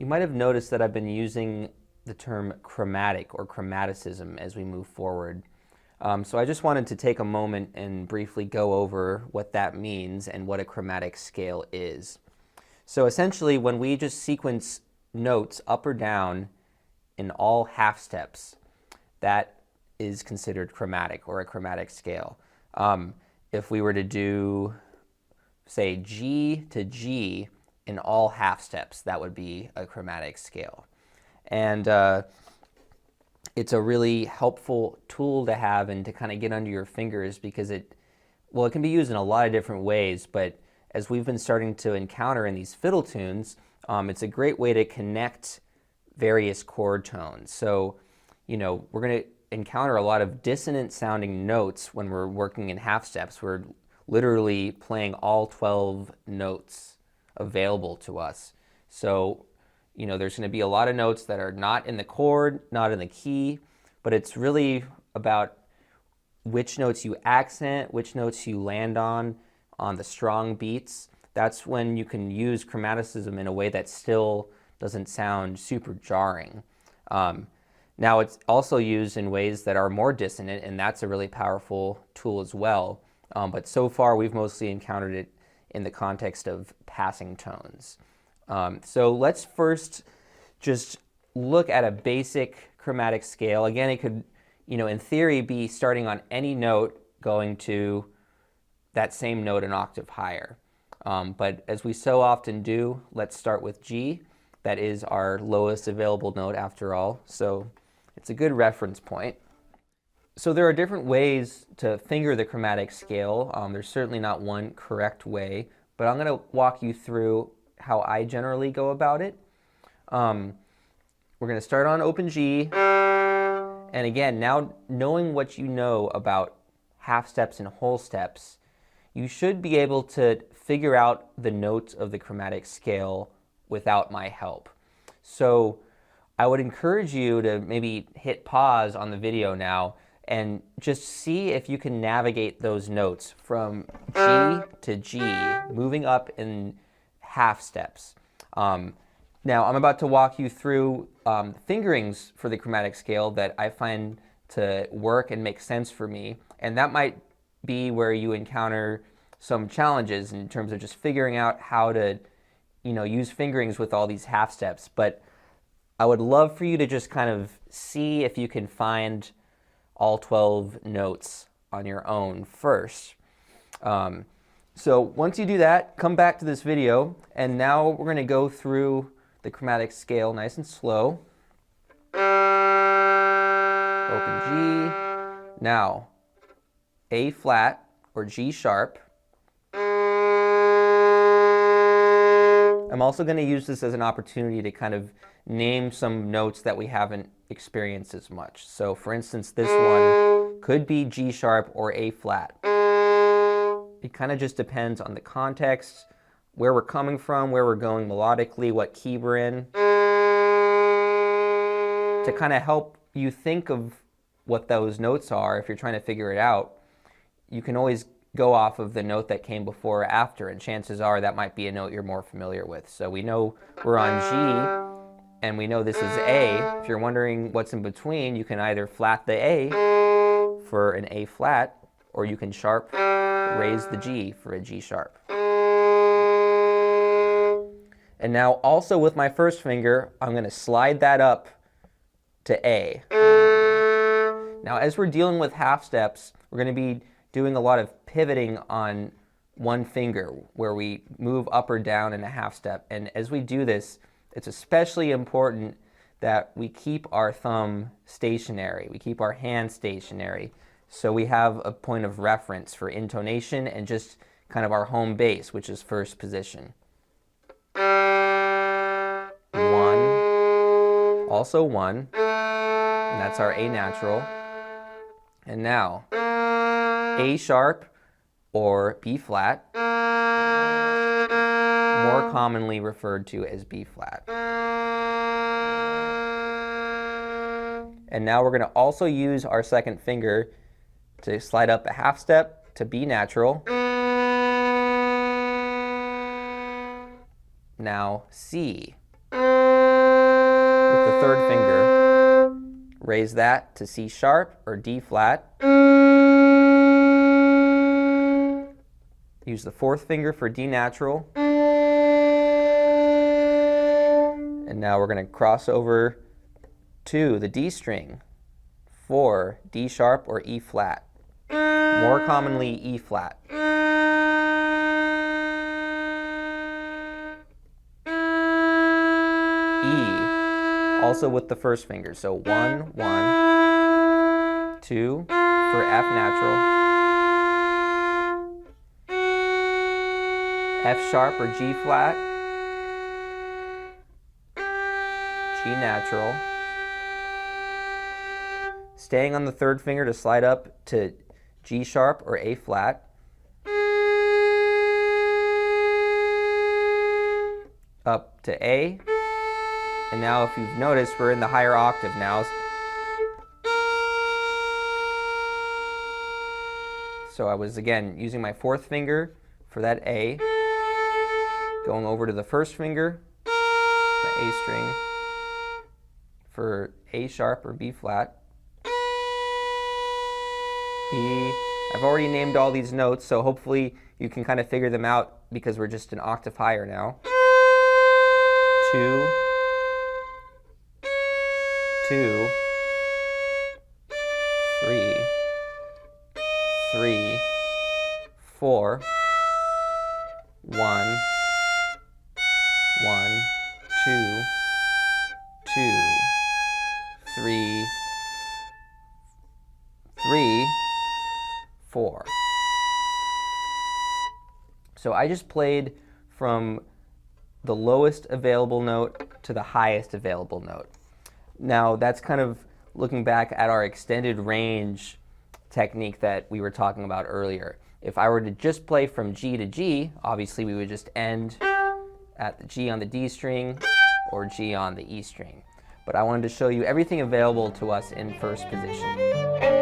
might have noticed that I've been using the term chromatic or chromaticism as we move forward. So I just wanted to take a moment and briefly go over what that means and what a chromatic scale is. So essentially, when we just sequence notes up or down in all half steps, that is considered chromatic or a chromatic scale. If we were to do, say, G to G in all half steps, that would be a chromatic scale. And it's a really helpful tool to have and to kind of get under your fingers because it can be used in a lot of different ways, but as we've been starting to encounter in these fiddle tunes, it's a great way to connect various chord tones. So, we're going to encounter a lot of dissonant sounding notes when we're working in half steps. We're literally playing all 12 notes available to us. So, there's going to be a lot of notes that are not in the chord, not in the key, but it's really about which notes you accent, which notes you land on the strong beats. That's when you can use chromaticism in a way that still doesn't sound super jarring. Now it's also used in ways that are more dissonant, and that's a really powerful tool as well. But so far we've mostly encountered it in the context of passing tones. So let's first just look at a basic chromatic scale. Again, it could, in theory, be starting on any note going to that same note an octave higher. But as we so often do, let's start with G. That is our lowest available note after all, so it's a good reference point. So there are different ways to finger the chromatic scale. There's certainly not one correct way, but I'm going to walk you through how I generally go about it. We're going to start on open G, and again, now knowing what you know about half steps and whole steps, you should be able to figure out the notes of the chromatic scale without my help. So I would encourage you to maybe hit pause on the video now and just see if you can navigate those notes from G to G, moving up in half steps. Now I'm about to walk you through fingerings for the chromatic scale that I find to work and make sense for me, and that might be where you encounter some challenges in terms of just figuring out how to use fingerings with all these half steps. But I would love for you to just kind of see if you can find all 12 notes on your own first. So once you do that, come back to this video, and now we're going to go through the chromatic scale nice and slow. Open G. Now, A flat or G sharp. I'm also going to use this as an opportunity to kind of name some notes that we haven't experienced as much. So for instance, this one could be G sharp or A flat. It kind of just depends on the context, where we're coming from, where we're going melodically, what key we're in. To kind of help you think of what those notes are, if you're trying to figure it out, you can always go off of the note that came before or after, and chances are that might be a note you're more familiar with. So we know we're on G, and we know this is A. If you're wondering what's in between, you can either flat the A for an A flat, or you can sharp raise the G for a G sharp. And now also with my first finger, I'm going to slide that up to A. Now as we're dealing with half steps, we're going to be doing a lot of pivoting on one finger where we move up or down in a half step. And as we do this, it's especially important that we keep our thumb stationary. We keep our hand stationary. So we have a point of reference for intonation and just kind of our home base, which is first position. 1, also 1, and that's our A natural. And now, A sharp or B flat, more commonly referred to as B flat. And now we're going to also use our second finger to slide up a half step to B natural. Now C. with the third finger, raise that to C sharp or D flat. Use the fourth finger for D natural. And now we're going to cross over to the D string for D sharp or E flat. More commonly E flat. E, also with the first finger. So 1, 1, 2 for F natural. F sharp or G flat, G natural. Staying on the third finger to slide up to G sharp or A flat. Up to A. And now if you've noticed, we're in the higher octave now. So I was, again, using my fourth finger for that A. Going over to the first finger, the A string, for A sharp or B flat. B. I've already named all these notes, so hopefully you can kind of figure them out because we're just an octave higher now. 2, 2, 3, 3, 4, 1, 1, 2, 2, 3, 3, 4. So I just played from the lowest available note to the highest available note. Now that's kind of looking back at our extended range technique that we were talking about earlier. If I were to just play from G to G, obviously we would just end at the G on the D string or G on the E string. But I wanted to show you everything available to us in first position.